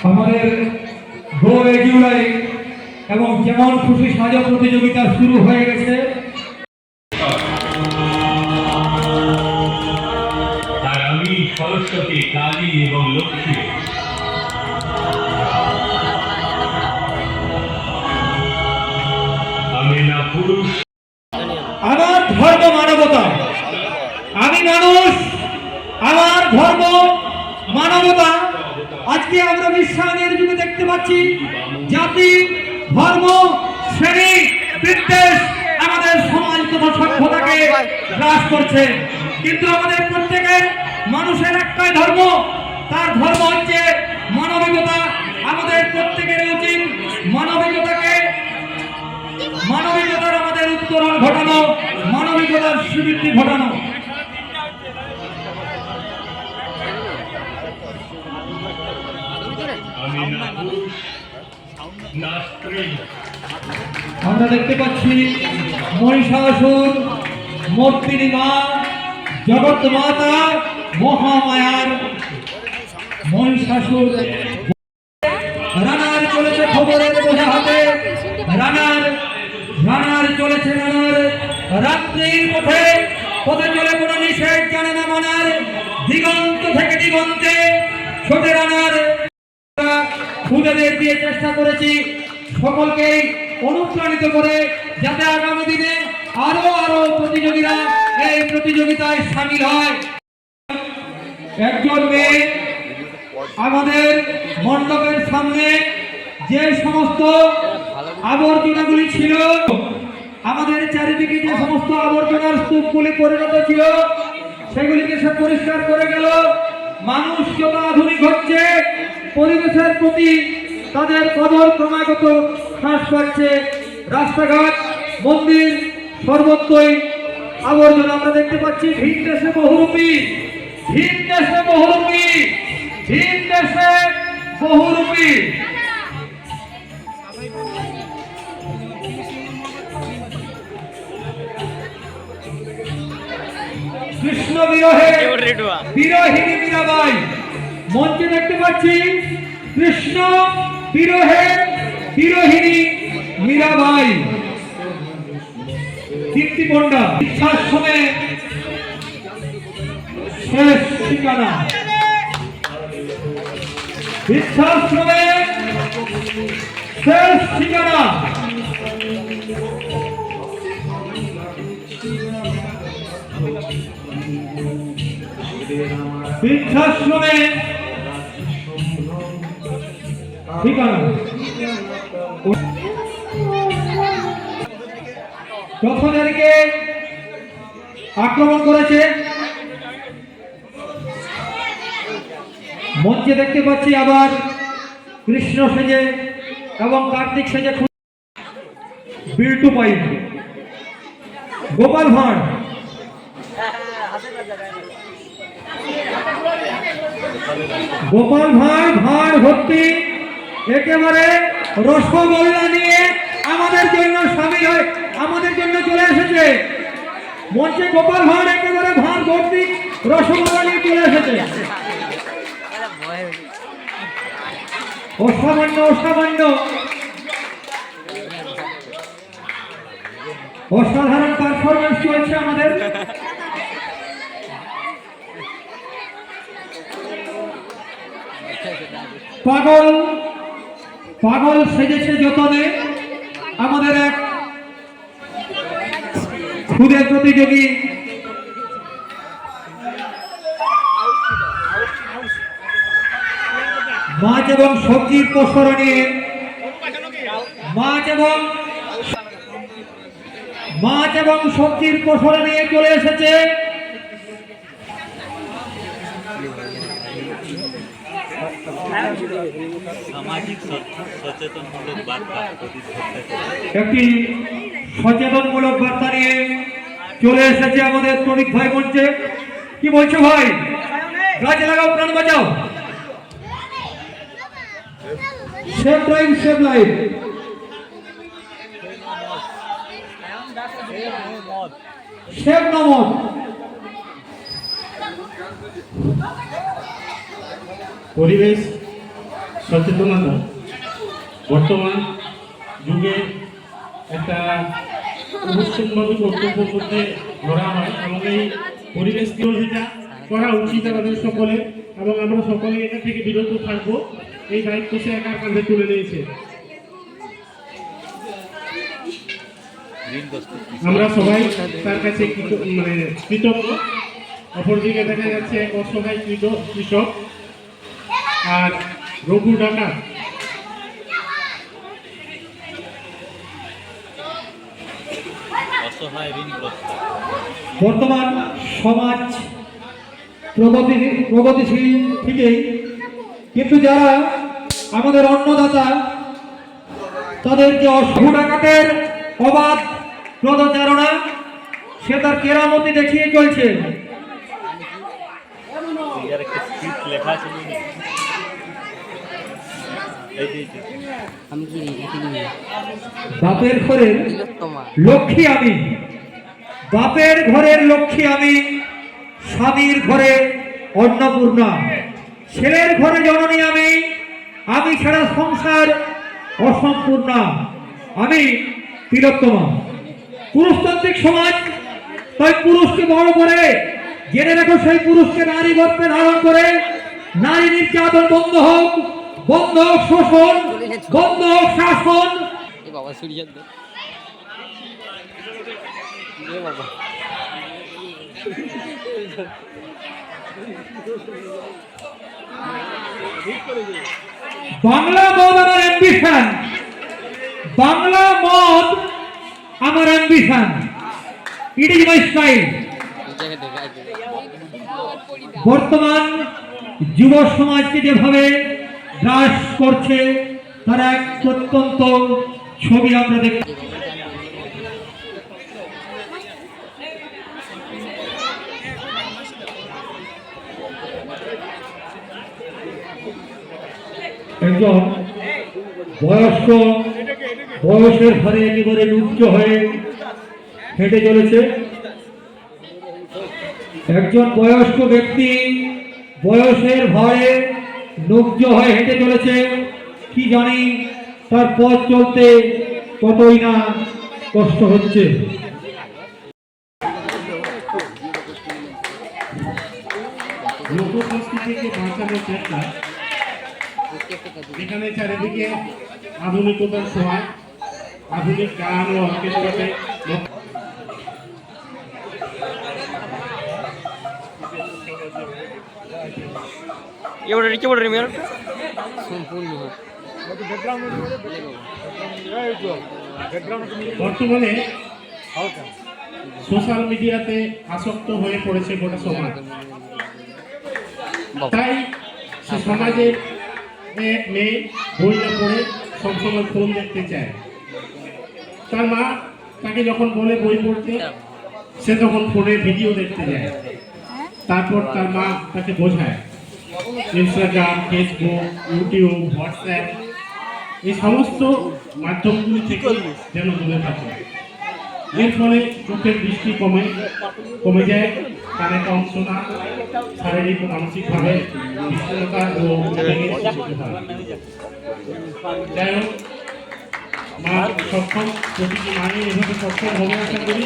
আমাদের জুলাই এবং যেমন খুশি সাজা প্রতিযোগিতা শুরু হয়ে গেছে। আর আমি সরস্বতী, কালী এবং লক্ষ্মী আমি না পুরুষ। আমার ধর্ম মানবতা, আমি মানুষ, আমার ধর্ম মানবতা। আজকে আমরা বিশ্বায়নের যুগে দেখতে পাচ্ছি জাতি, ধর্ম, শ্রেণী, বিদ্বেষ আমাদের সমাজ তথা সভ্যতাকে গ্রাস করছে। কিন্তু আমাদের প্রত্যেকের মানুষের একটাই ধর্ম, তার ধর্ম হচ্ছে মানবিকতা। আমাদের প্রত্যেকের উচিত মানবিকতার আমাদের উত্তরণ ঘটানো, মানবিকতার সুবৃদ্ধি ঘটানো। আমরা দেখতে পাচ্ছি মহিষাসুর মূর্তির মা, জগৎ মাতা, মহামায়ার মহিষাসুর। রানার চলেছে খবরের বোঝা হাতে, রানার চলেছে রাত্রির পথে চলে কোনো নিষেধ জানে না মানার। দিগন্ত থেকে দিগন্তে ছোটে রানার। খুদেদের দিয়ে চেষ্টা করেছি সকলকেই অনুপ্রাণিত করে, যাতে আগামী দিনে আরো প্রতিযোগীরা এই প্রতিযোগিতায় সামিল হয়। একজন মেয়ে আমাদের মণ্ডপের সামনে যে সমস্ত আবর্জনাগুলি ছিল, আমাদের চারিদিকে যে সমস্ত আবর্জনার স্তূপগুলি পরিণত ছিল, সেগুলিকে সে পরিষ্কার করে গেল। মানুষ যত আধুনিক হচ্ছে, পরিবেশের প্রতি তাদের কদর ক্রমাগত হ্রাস পাচ্ছে। রাস্তাঘাট, মন্দির সর্বত্রই আবর্জনা আমরা দেখতে পাচ্ছি। ভিন দেশে বহুরূপী, ভিন দেশে বহুরূপী, ভিন দেশে বহুরূপী। কৃষ্ণ বিরহে বিরহিনী মীরাবাই মঞ্চে দেখতে পাচ্ছি। কৃষ্ণ বিরহে বিরহিনী মীরাবাই। কীর্তি পণ্ডা ইচ্ছাশ্রমে শেষ ঠিকানা, ইচ্ছাশ্রমে শেষ ঠিকানা। বৃদ্ধাশ্রমে ঠিকানা। যথনেরকে আক্রমণ করেছে। মঞ্চে দেখতে পাচ্ছি আবার কৃষ্ণ সেজে এবং কার্তিক সেজে বিল্টু পাইন, গোপাল ভাঁড়, ভাঁড় ভর্তি একেবারে রসগোল্লা নিয়ে আমাদের জন্য সামিল হয়, আমাদের জন্য চলে এসেছে মঞ্চে। গোপাল ভাঁড় একেবারে ভাঁড় ভর্তি রসগোল্লা নিয়ে চলে এসেছে। অসাধারণ পারফরমেন্স চলছে আমাদের। পাগল সেজেছে যতনে আমাদের এক খুদে প্রতিযোগী। মাছ এবং সবজির পসরা নিয়ে, মাছ এবং সবজির পসরা নিয়ে চলে এসেছে। একটি সচেতনমূলক বার্তা নিয়ে চলে এসেছে আমাদের তরিক ভাই মঞ্চে। কি বলছো ভাই? গাছ লাগাও, প্রাণ বাঁচাও। Save drive save life, save নমদ। পরিবেশ সচেতনতা বর্তমান যুগে একটা অনুষ্ঠানভাবে কর্তব্য করতে ধরা হয় এবং এই পরিবেশ বিরোধিতা করা উচিত আমাদের সকলে, এবং আমরা সকলে এটা থেকে বিরত থাকবো। এই দায়িত্ব সে একার কাঁধে তুলে নিয়েছে। আমরা সবাই তার কাছে কৃতজ্ঞ। অপরদিকে দেখা যাচ্ছে এক অসহায় কৃষক আর রঘু ডাকাত বর্তমান সমাজ প্রগতিশীল ঠিকই, কিন্তু যারা আমাদের অন্নদাতা তাদের যে রঘু ডাকাতের অবাধ প্রচারণা, সে তার কেরামতি দেখিয়ে চলছে। বাপের ঘরের লক্ষ্মী আমি, বাপের ঘরের লক্ষ্মী আমি, স্বামীর ঘরে অন্নপূর্ণা, ছেলের ঘরে জননী আমি, আমি ছাড়া সংসার অসম্পূর্ণা, আমি তিলোত্তমা। পুরুষতান্ত্রিক সমাজ তাই পুরুষকে বড় করে, জেনে রাখো সেই পুরুষকে নারী গর্ভে ধারণ করে নারী নির্যাতন বন্ধ হোক, বন্ধ হোক শোষণ, বন্ধ হোক শাসন। বাংলা মদ আমার অ্যাম্বিশন, বাংলা মদ আমার ambition, it is my style. বর্তমান যুব সমাজকে যেভাবে গ্রাস করছে তার এক অত্যন্ত ছবি আমরা দেখি। একজন বয়স্ক বয়সের ঘরে একেবারে লুপ্ত হয়ে হেঁটে চলেছে। একজন বয়স্ক ব্যক্তি বয়সের ভয়ে লুপ্ত হয়ে হেঁটে চলেছে। কি জানি তার পথ চলতে কতই না কষ্ট হচ্ছে। লোক সংস্কৃতিকে বাঁচানোর চেষ্টা, এখানে চারিদিকে আধুনিকতার ছোঁয়া, আধুনিক গান ও অর্কেস্ট্রাতে বর্তমানে সোশ্যাল মিডিয়াতে আসক্ত হয়ে পড়েছে গোটা সমাজ। তাই সে সমাজের এক মেয়ে বই না পড়ে সবসময় ফোন দেখতে চায়। তার মা তাকে যখন বলে বই পড়তে, সে তখন ফোনে ভিডিও দেখতে যায়। তারপর তার মা তাকে বোঝায় ইনস্টাগ্রাম, ফেসবুক, ইউটিউব, হোয়াটসঅ্যাপ এই সমস্ত মাধ্যমগুলি থেকে যেন দূরে থাকে। এর ফলে চোখের দৃষ্টি কমে যায়, কানে কম শোনা, শারীরিক ও মানসিকভাবে বিচ্ছিন্নতা ও যাই হোক, মা সক্ষম, প্রতিটি মায়ের এভাবে সক্ষম হবে আশা করি।